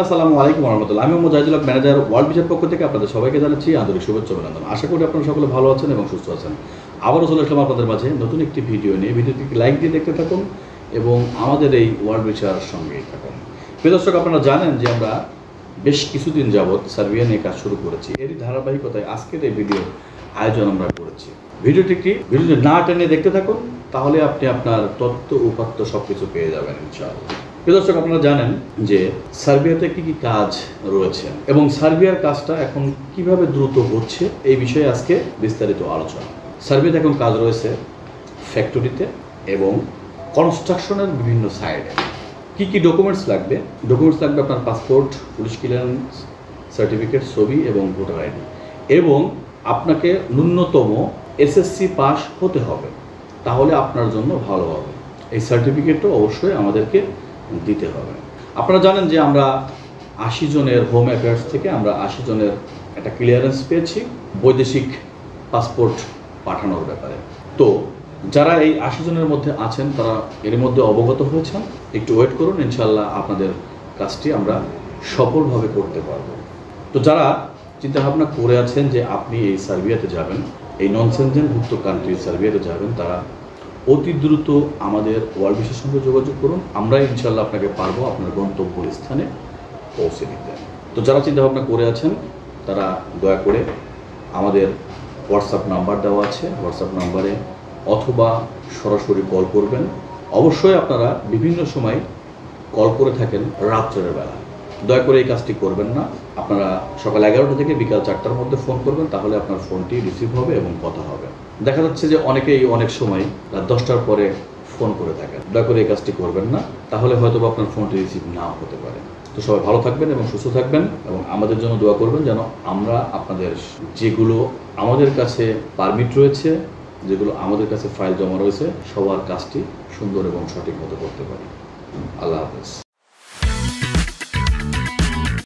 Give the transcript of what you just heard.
আসসালামু আলাইকুম রহমতুল্লাহ। আমি মুজাহিদুল হক, ম্যানেজার ওয়ার্ল্ড ভিসার পক্ষ থেকে আপনাদের সবাইকে জানাচ্ছি আন্তরিক শুভেচ্ছা অভিনন্দন। আশা করি আপনারা সকলে ভালো আছেন এবং সুস্থ আছেন। আবারও চলে আসলাম আপনাদের মাঝে নতুন একটি ভিডিও নিয়ে। ভিডিওটি লাইক দিয়ে দেখতে থাকুন এবং আমাদের এই ওয়ার্ল্ড ভিসার সঙ্গেই থাকুন। প্রিয় দর্শক, আপনারা জানেন যে আমরা বেশ কিছুদিন যাবৎ সার্বিয়া নিয়ে কাজ শুরু করেছি। এরই ধারাবাহিকতায় আজকের এই ভিডিও আয়োজন আমরা করেছি। ভিডিওটি না টেনে দেখতে থাকুন, তাহলে আপনি আপনার তথ্য উপাত্ত সব কিছু পেয়ে যাবেন ইনশাআল্লাহ। দর্শক, আপনারা জানেন যে সার্বিয়াতে কি কি কাজ রয়েছে এবং সার্বিয়ার কাজটা এখন কিভাবে দ্রুত হচ্ছে এই বিষয়ে আজকে বিস্তারিত আলোচনা। সার্বিয়াতে এখন কাজ রয়েছে ফ্যাক্টরিতে এবং কনস্ট্রাকশনের বিভিন্ন সাইডে। কি কি ডকুমেন্টস লাগবে? ডকুমেন্টস লাগবে আপনার পাসপোর্ট, পুলিশ ক্লিয়ারেন্স সার্টিফিকেট, ছবি এবং ভোটার আইডি, এবং আপনাকে ন্যূনতম এসএসসি পাস হতে হবে, তাহলে আপনার জন্য ভালো হবে। এই সার্টিফিকেটও অবশ্যই আমাদেরকে দিতে হবে। আপনারা জানেন যে আমরা 80 জনের হোম অ্যাফেয়ার্স থেকে আমরা 80 জনের একটা ক্লিয়ারেন্স পেয়েছি বৈদেশিক পাসপোর্ট পাঠানোর ব্যাপারে। তো যারা এই 80 জনের মধ্যে আছেন তারা এর মধ্যে অবগত হয়েছেন। একটু ওয়েট করুন, ইনশাল্লাহ আপনাদের কাজটি আমরা সফলভাবে করতে পারবো। তো যারা চিন্তাভাবনা করে আছেন যে আপনি এই সার্বিয়াতে যাবেন, এই নন সেনজেনভুক্ত কান্ট্রি সার্বিয়াতে যাবেন, তারা অতি দ্রুত আমাদের ওয়ার্ল্ড ভিসার সঙ্গে যোগাযোগ করুন। আমরা ইনশাল্লাহ আপনাকে পারবো আপনার গন্তব্য স্থানে পৌঁছে দিতে। তো যারা চিন্তাভাবনা করে আছেন তারা দয়া করে আমাদের হোয়াটসঅ্যাপ নাম্বার দেওয়া আছে, হোয়াটসঅ্যাপ নাম্বারে অথবা সরাসরি কল করবেন। অবশ্যই আপনারা বিভিন্ন সময় কল করে থাকেন রাত্রের বেলা, দয়া করে এই কাজটি করবেন না। আপনারা সকাল 11টা থেকে বিকাল 4টার মধ্যে ফোন করবেন, তাহলে আপনার ফোনটি রিসিভ হবে এবং কথা হবে। দেখা যাচ্ছে যে অনেকেই অনেক সময় রাত 10টার পরে ফোন করে থাকেন। দয়া করে এই কাজটি করবেন না, তাহলে হয়তো আপনার ফোনটি রিসিভ নাও হতে পারে। তো সবাই ভালো থাকবেন এবং সুস্থ থাকবেন এবং আমাদের জন্য দোয়া করবেন যেন আমরা আপনাদের যেগুলো আমাদের কাছে পারমিট রয়েছে, যেগুলো আমাদের কাছে ফাইল জমা রয়েছে, সবার কাজটি সুন্দর এবং সঠিক মতো করতে পারি। আল্লাহ হাফেজ।